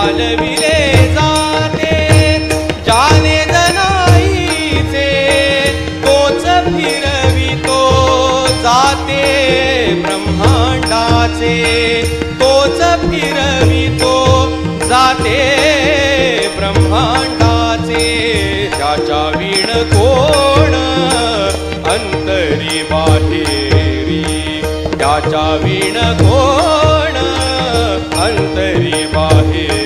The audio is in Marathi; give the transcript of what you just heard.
चालविले जाते जाने जनाईचे तोच फिरवितो जाते ब्रह्मांडाचे तोच फिरवितो जाते ब्रह्मांडाचे त्याच्या वीण कोण अंतरी बाहेरी त्याच्या वीण कोण अंतरी बाहेरी